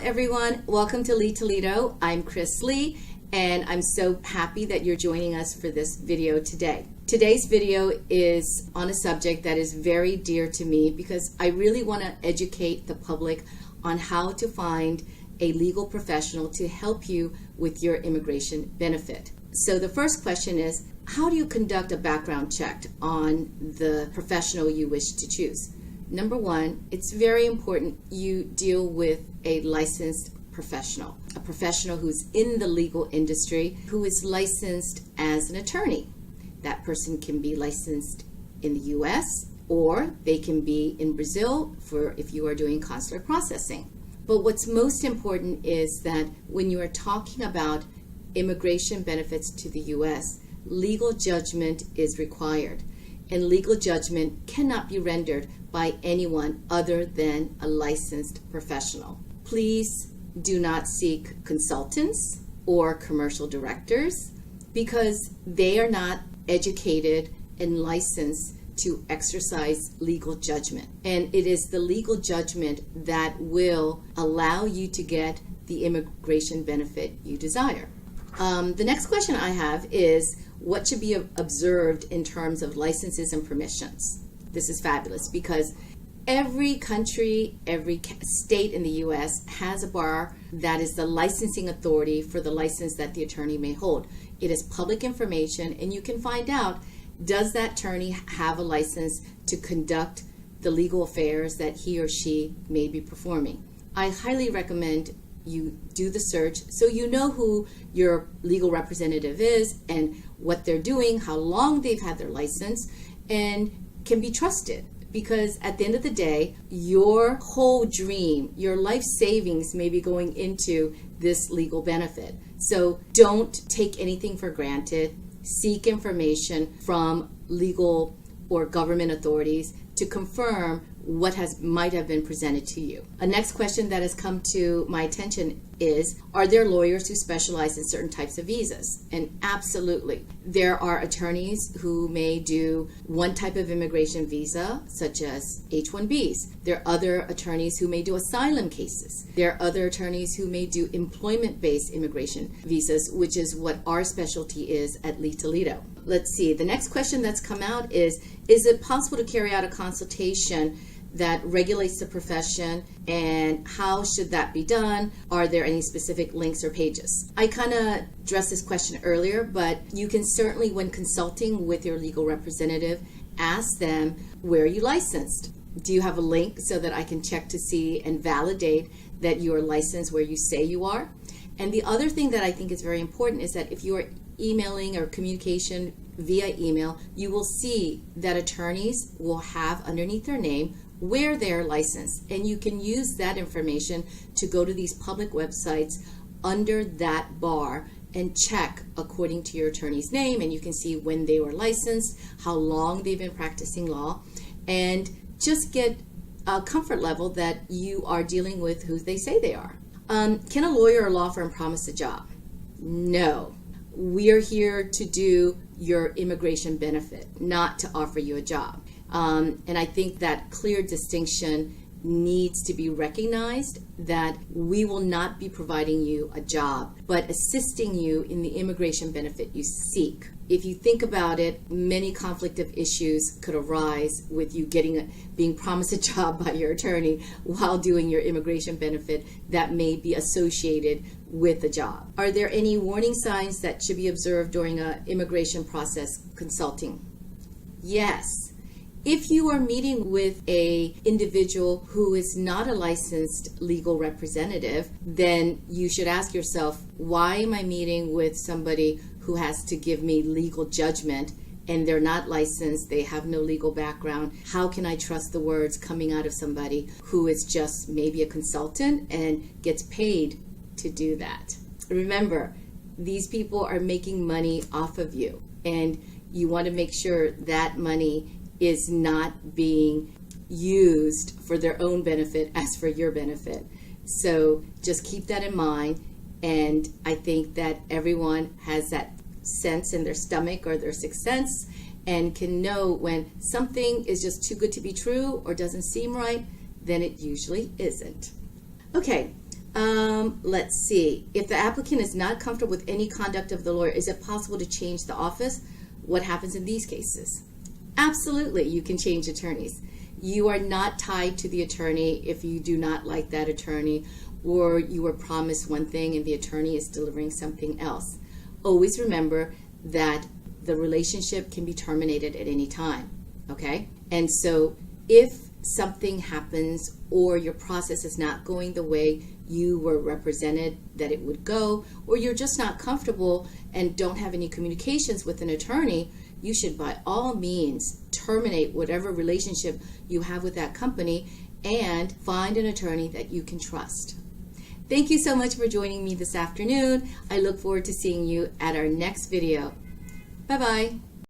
everyone. Welcome to LeeToledo. I'm Kris Lee, and I'm so happy that you're joining us for this video today. Today's video is on a subject that is very dear to me because I really want to educate the public on how to find a legal professional to help you with your immigration benefit. So the first question is, how do you conduct a background check on the professional you wish to choose? Number one, it's very important you deal with a licensed professional, a professional who's in the legal industry, who is licensed as an attorney. That person can be licensed in the US, or they can be in Brazil for if you are doing consular processing. But what's most important is that when you are talking about immigration benefits to the US, legal judgment is required. And legal judgment cannot be rendered by anyone other than a licensed professional. Please do not seek consultants or commercial directors because they are not educated and licensed to exercise legal judgment. And it is the legal judgment that will allow you to get the immigration benefit you desire. The next question I have is, what should be observed in terms of licenses and permissions? This is fabulous because every country, every state in the U.S. has a bar that is the licensing authority for the license that the attorney may hold. It is public information, and you can find out, does that attorney have a license to conduct the legal affairs that he or she may be performing? I highly recommend you do the search so you know who your legal representative is and what they're doing, how long they've had their license, and can be trusted. Because at the end of the day, your whole dream, your life savings may be going into this legal benefit. So don't take anything for granted. Seek information from legal or government authorities to confirm what might have been presented to you. A next question that has come to my attention is, are there lawyers who specialize in certain types of visas? And absolutely. There are attorneys who may do one type of immigration visa, such as H-1Bs. There are other attorneys who may do asylum cases. There are other attorneys who may do employment-based immigration visas, which is what our specialty is at LeeToledo. Let's see, the next question that's come out is it possible to carry out a consultation that regulates the profession, and how should that be done? Are there any specific links or pages? I kind of addressed this question earlier, but you can certainly, when consulting with your legal representative, ask them, where are you licensed? Do you have a link so that I can check to see and validate that you are licensed where you say you are? And the other thing that I think is very important is that if you are emailing or communication via email, you will see that attorneys will have underneath their name where they're licensed, and you can use that information to go to these public websites under that bar and check according to your attorney's name, and you can see when they were licensed, how long they've been practicing law, and just get a comfort level that you are dealing with who they say they are. Can a lawyer or law firm promise a job? No. We are here to do your immigration benefit, not to offer you a job. And I think that clear distinction needs to be recognized, that we will not be providing you a job, but assisting you in the immigration benefit you seek. If you think about it, many conflict of issues could arise with you being promised a job by your attorney while doing your immigration benefit that may be associated with the job. Are there any warning signs that should be observed during an immigration process consulting? Yes. If you are meeting with an individual who is not a licensed legal representative, then you should ask yourself, why am I meeting with somebody who has to give me legal judgment and they're not licensed, they have no legal background? How can I trust the words coming out of somebody who is just maybe a consultant and gets paid to do that? Remember, these people are making money off of you, and you want to make sure that money is not being used for their own benefit as for your benefit. So just keep that in mind, and I think that everyone has that sense in their stomach or their sixth sense and can know when something is just too good to be true or doesn't seem right, then it usually isn't. Okay, Let's see. If the applicant is not comfortable with any conduct of the lawyer, is it possible to change the office? What happens in these cases? Absolutely, you can change attorneys. You are not tied to the attorney if you do not like that attorney, or you were promised one thing and the attorney is delivering something else. Always remember that the relationship can be terminated at any time, okay? And so if something happens or your process is not going the way you were represented that it would go, or you're just not comfortable and don't have any communications with an attorney, you should by all means terminate whatever relationship you have with that company and find an attorney that you can trust. Thank you so much for joining me this afternoon. I look forward to seeing you at our next video. Bye-bye.